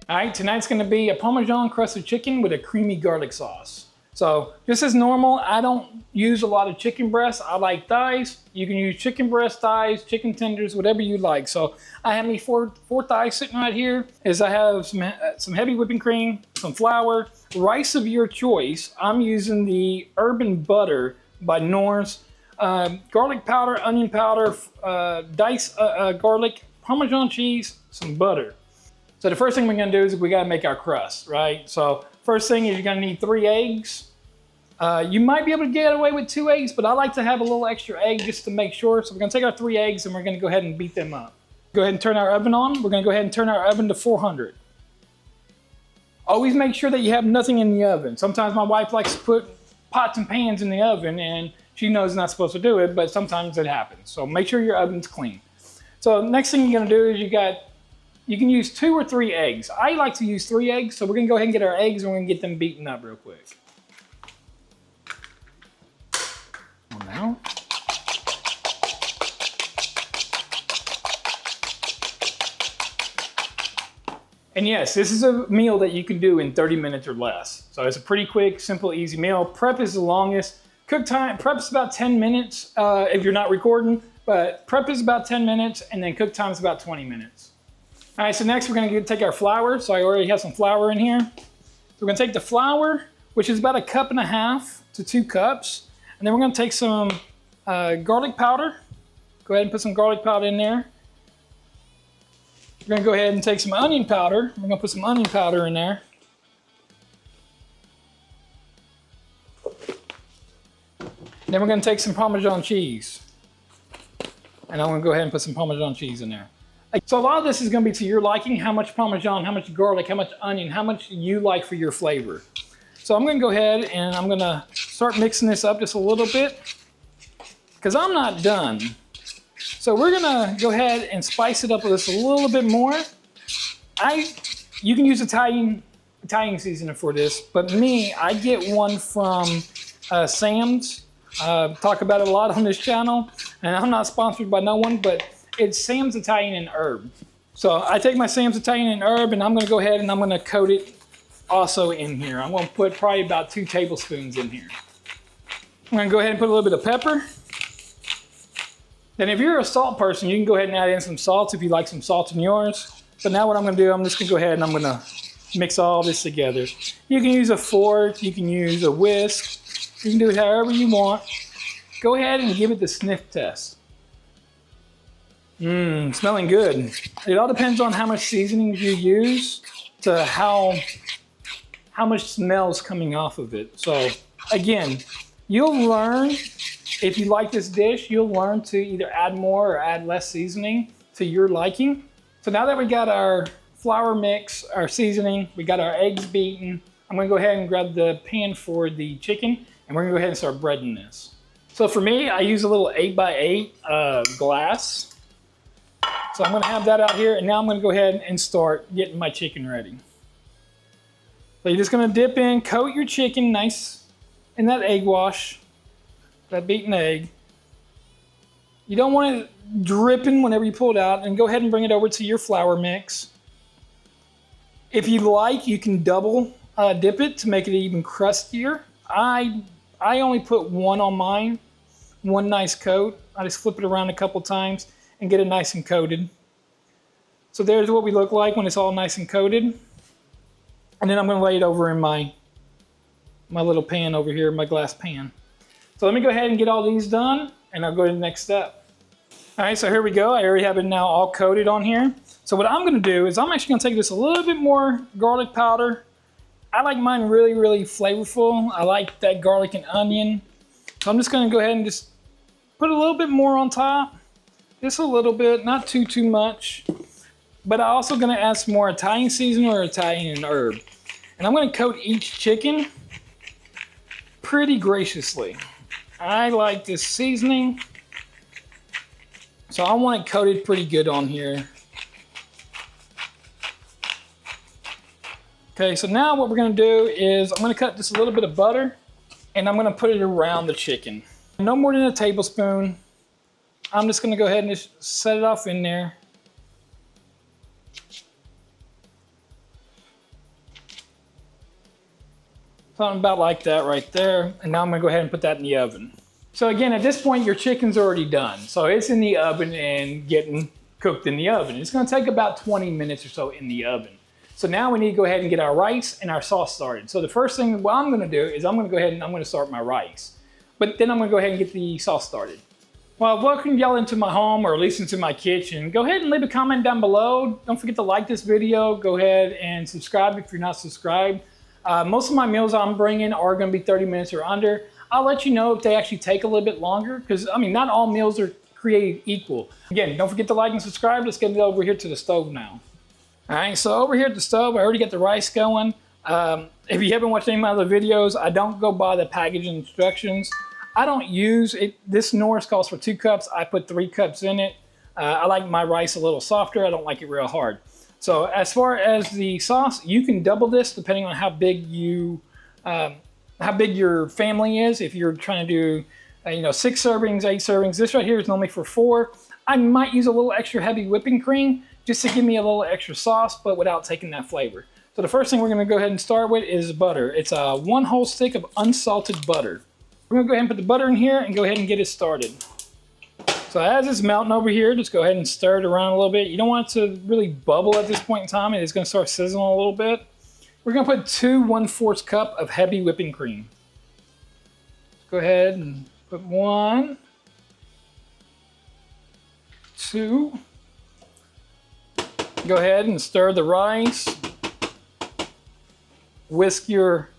All right, tonight's gonna be a Parmesan crusted chicken with a creamy garlic sauce. So this is normal. I don't use a lot of chicken breasts. I like thighs. You can use chicken breast, thighs, chicken tenders, whatever you like. So I have me four thighs sitting right here. I have some heavy whipping cream, some flour, rice of your choice. I'm using the Urban Butter by Knorr's. Garlic powder, onion powder, diced garlic, Parmesan cheese, some butter. So the first thing we're gonna do is we gotta make our crust, right? So first thing is you're gonna need 3 eggs. You might be able to get away with 2 eggs, but I like to have a little extra egg just to make sure. So we're gonna take our 3 eggs and we're gonna go ahead and beat them up. Go ahead and turn our oven on. We're gonna go ahead and turn our oven to 400. Always make sure that you have nothing in the oven. Sometimes my wife likes to put pots and pans in the oven and she knows not supposed to do it, but sometimes it happens. So make sure your oven's clean. So next thing you're gonna do is you can use 2 or 3 eggs. I like to use 3 eggs, so we're gonna go ahead and get our eggs and we're gonna get them beaten up real quick. Now. And yes, this is a meal that you can do in 30 minutes or less. So it's a pretty quick, simple, easy meal. Prep is the longest. Cook time, prep is about 10 minutes if you're not recording, but prep is about 10 minutes and then cook time is about 20 minutes. All right, so next we're gonna take our flour. So I already have some flour in here. So we're gonna take the flour, which is about 1.5 cups to 2 cups. And then we're gonna take some garlic powder. Go ahead and put some garlic powder in there. We're gonna go ahead and take some onion powder. We're gonna put some onion powder in there. Then we're gonna take some Parmesan cheese. And I'm gonna go ahead and put some Parmesan cheese in there. So a lot of this is gonna be to your liking, how much Parmesan, how much garlic, how much onion, how much you like for your flavor. So I'm gonna go ahead and I'm gonna start mixing this up just a little bit because I'm not done. So we're gonna go ahead and spice it up with this a little bit more. You can use Italian seasoning for this, but me, I get one from Sam's. Talk about it a lot on this channel, and I'm not sponsored by no one, but it's Sam's Italian and Herb. So I take my Sam's Italian and Herb and I'm gonna go ahead and I'm gonna coat it also in here. I'm gonna put probably about 2 tablespoons in here. I'm gonna go ahead and put a little bit of pepper. Then if you're a salt person, you can go ahead and add in some salt if you like some salt in yours. But now what I'm gonna do, I'm just gonna go ahead and I'm gonna mix all this together. You can use a fork, you can use a whisk, you can do it however you want. Go ahead and give it the sniff test. Smelling good. It all depends on how much seasonings you use to how much smell's coming off of it. So again, you'll learn, if you like this dish, you'll learn to either add more or add less seasoning to your liking. So now that we got our flour mix, our seasoning, we got our eggs beaten, I'm gonna go ahead and grab the pan for the chicken and we're gonna go ahead and start breading this. So for me, I use a little 8x8 glass. So I'm gonna have that out here and now I'm gonna go ahead and start getting my chicken ready. So you're just gonna dip in, coat your chicken nice in that egg wash, that beaten egg. You don't want it dripping whenever you pull it out, and go ahead and bring it over to your flour mix. If you like, you can double dip it to make it even crustier. I only put 1 on mine, 1 nice coat. I just flip it around a couple times and get it nice and coated. So there's what we look like when it's all nice and coated. And then I'm gonna lay it over in my little pan over here, my glass pan. So let me go ahead and get all these done and I'll go to the next step. All right, so here we go. I already have it now all coated on here. So what I'm gonna do is I'm actually gonna take just a little bit more garlic powder. I like mine really, really flavorful. I like that garlic and onion. So I'm just gonna go ahead and just put a little bit more on top. Just a little bit, not too much. But I'm also gonna add some more Italian seasoning or Italian and herb. And I'm gonna coat each chicken pretty graciously. I like this seasoning, so I want it coated pretty good on here. Okay, so now what we're gonna do is I'm gonna cut just a little bit of butter and I'm gonna put it around the chicken. No more than a tablespoon. I'm just gonna go ahead and just set it off in there. Something about like that right there. And now I'm gonna go ahead and put that in the oven. So again, at this point, your chicken's already done. So it's in the oven and getting cooked in the oven. It's gonna take about 20 minutes or so in the oven. So now we need to go ahead and get our rice and our sauce started. So the first thing what I'm gonna do is I'm gonna go ahead and I'm gonna start my rice. But then I'm gonna go ahead and get the sauce started. Well, welcome y'all into my home, or at least into my kitchen. Go ahead and leave a comment down below. Don't forget to like this video. Go ahead and subscribe if you're not subscribed. Most of my meals I'm bringing are gonna be 30 minutes or under. I'll let you know if they actually take a little bit longer, because I mean, not all meals are created equal. Again, don't forget to like and subscribe. Let's get it over here to the stove now. All right, so over here at the stove, I already got the rice going. If you haven't watched any of my other videos, I don't go by the packaging instructions. I don't use it. This Norris calls for 2 cups. I put 3 cups in it. I like my rice a little softer. I don't like it real hard. So as far as the sauce, you can double this depending on how big your family is. If you're trying to do, 6 servings, 8 servings, this right here is normally for 4. I might use a little extra heavy whipping cream just to give me a little extra sauce, but without taking that flavor. So the first thing we're going to go ahead and start with is butter. It's a 1 whole stick of unsalted butter. We're gonna go ahead and put the butter in here and go ahead and get it started. So as it's melting over here, just go ahead and stir it around a little bit. You don't want it to really bubble at this point in time. It's gonna start sizzling a little bit. We're gonna put 2 1/4 cup of heavy whipping cream. Go ahead and put 1, 2. Go ahead and stir the rice. Whisk your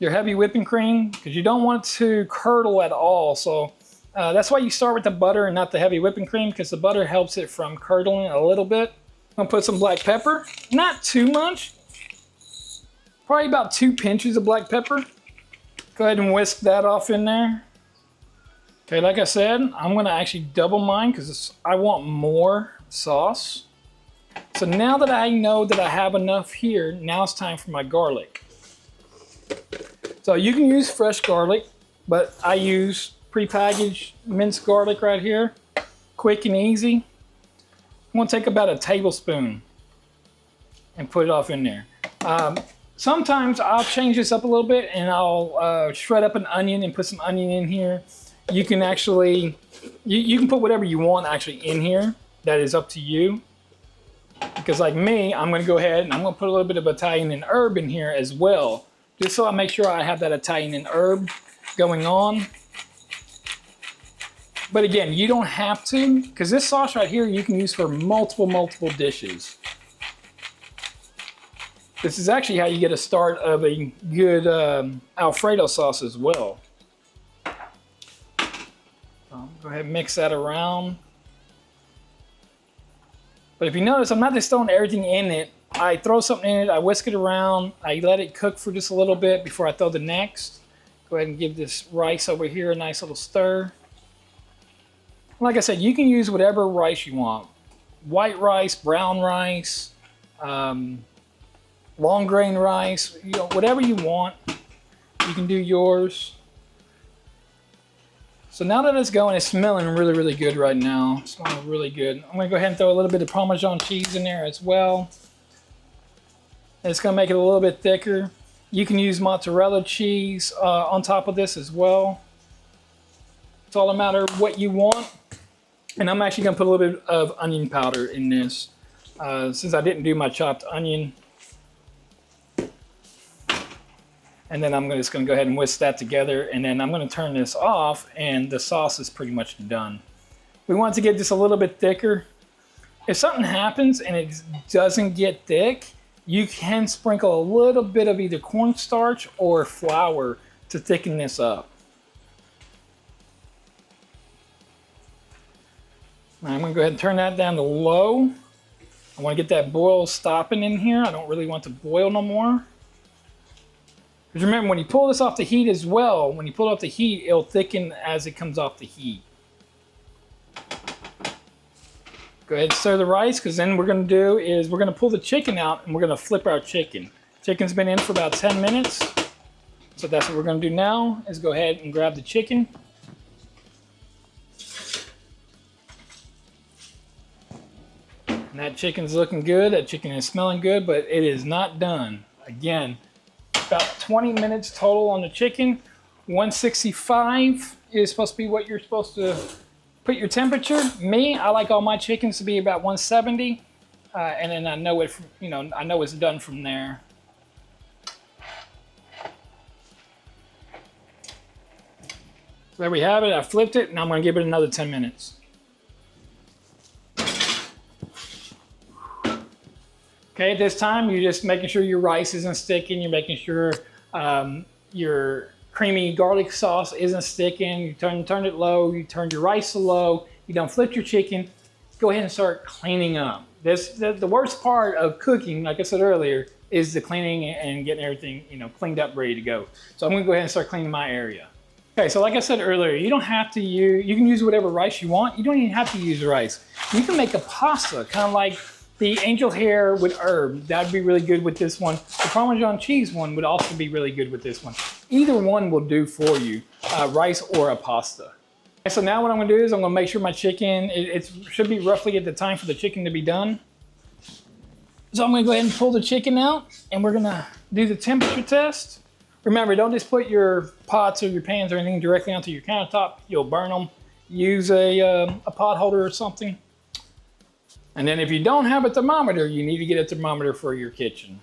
heavy whipping cream, because you don't want it to curdle at all. So that's why you start with the butter and not the heavy whipping cream, because the butter helps it from curdling a little bit. I'm gonna put some black pepper, not too much, probably about 2 pinches of black pepper. Go ahead and whisk that off in there. Okay, like I said, I'm gonna actually double mine because I want more sauce. So now that I know that I have enough here, now it's time for my garlic. So you can use fresh garlic, but I use prepackaged minced garlic right here. Quick and easy. I'm gonna take about a tablespoon and put it off in there. Sometimes I'll change this up a little bit and I'll shred up an onion and put some onion in here. You can actually, you can put whatever you want actually in here. That is up to you. Because like me, I'm gonna go ahead and I'm gonna put a little bit of Italian and herb in here as well, just so I make sure I have that Italian and herb going on. But again, you don't have to, because this sauce right here you can use for multiple dishes. This is actually how you get a start of a good Alfredo sauce as well. Go ahead and mix that around. But if you notice, I'm not just throwing everything in it. I throw something in it, I whisk it around, I let it cook for just a little bit before I throw the next. Go ahead and give this rice over here a nice little stir. Like I said, you can use whatever rice you want. White rice, brown rice, long grain rice, whatever you want, you can do yours. So now that it's going, it's smelling really good right now. It's smelling really good. I'm gonna go ahead and throw a little bit of Parmesan cheese in there as well. It's gonna make it a little bit thicker. You can use mozzarella cheese on top of this as well. It's all a matter of what you want. And I'm actually gonna put a little bit of onion powder in this since I didn't do my chopped onion. And then I'm just gonna go ahead and whisk that together, and then I'm gonna turn this off, and the sauce is pretty much done. We want to get this a little bit thicker. If something happens and it doesn't get thick, you can sprinkle a little bit of either cornstarch or flour to thicken this up. Now I'm gonna go ahead and turn that down to low. I wanna get that boil stopping in here. I don't really want to boil no more. Because remember, when you pull this off the heat as well, when you pull it off the heat, it'll thicken as it comes off the heat. Go ahead and stir the rice, because then what we're going to do is we're going to pull the chicken out and we're going to flip our chicken. Chicken's been in for about 10 minutes. So that's what we're going to do now, is go ahead and grab the chicken. And that chicken's looking good. That chicken is smelling good, but it is not done. Again, About 20 minutes total on the chicken. 165 is supposed to be what you're supposed to put your temperature. Me, I like all my chickens to be about 170, and then I know it. I know it's done from there. So there we have it. I flipped it, and I'm going to give it another 10 minutes. Okay, at this time, you're just making sure your rice isn't sticking. You're making sure your creamy garlic sauce isn't sticking. You turn it low. You turn your rice to low. You don't flip your chicken. Go ahead and start cleaning up. The worst part of cooking, like I said earlier, is the cleaning and getting everything cleaned up, ready to go. So I'm going to go ahead and start cleaning my area. Okay, so like I said earlier, you don't have to use. You can use whatever rice you want. You don't even have to use rice. You can make a pasta, kind of like the angel hair with herb. That'd be really good with this one. The Parmesan cheese one would also be really good with this one. Either one will do for you, rice or a pasta. Okay, so now what I'm gonna do is I'm gonna make sure my chicken, it should be roughly at the time for the chicken to be done. So I'm gonna go ahead and pull the chicken out, and we're gonna do the temperature test. Remember, don't just put your pots or your pans or anything directly onto your countertop. You'll burn them. Use a pot holder or something. And then if you don't have a thermometer, you need to get a thermometer for your kitchen.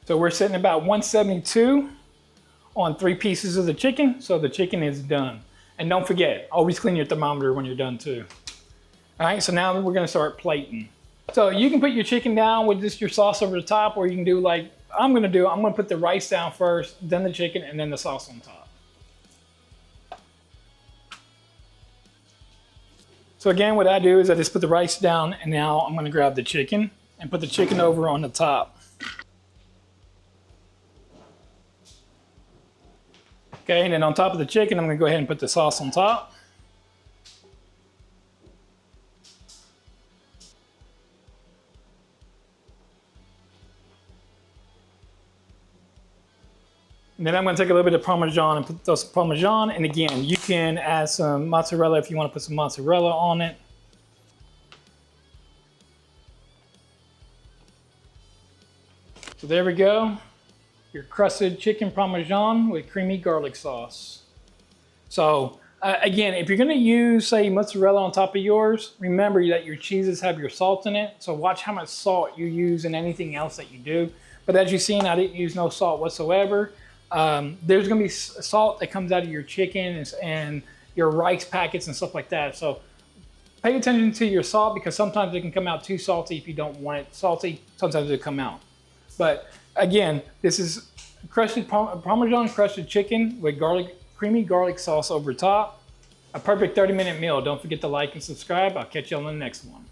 So we're sitting about 172 on 3 pieces of the chicken. So the chicken is done. And don't forget, always clean your thermometer when you're done too. All right, so now we're gonna start plating. So you can put your chicken down with just your sauce over the top, or you can do like I'm gonna put the rice down first, then the chicken, and then the sauce on top. So again, what I do is I just put the rice down, and now I'm gonna grab the chicken and put the chicken over on the top. Okay, and then on top of the chicken, I'm gonna go ahead and put the sauce on top. And then I'm going to take a little bit of Parmesan and put those Parmesan. And again, you can add some mozzarella if you want to put some mozzarella on it. So there we go. Your crusted chicken Parmesan with creamy garlic sauce. So again, if you're going to use, say, mozzarella on top of yours, remember that your cheeses have your salt in it. So watch how much salt you use in anything else that you do. But as you've seen, I didn't use no salt whatsoever. There's going to be salt that comes out of your chicken and your rice packets and stuff like that. So pay attention to your salt, because sometimes it can come out too salty if you don't want it salty. Sometimes it'll come out. But again, this is crusted Parmesan crusted chicken with creamy garlic sauce over top. A perfect 30-minute meal. Don't forget to like and subscribe. I'll catch you on the next one.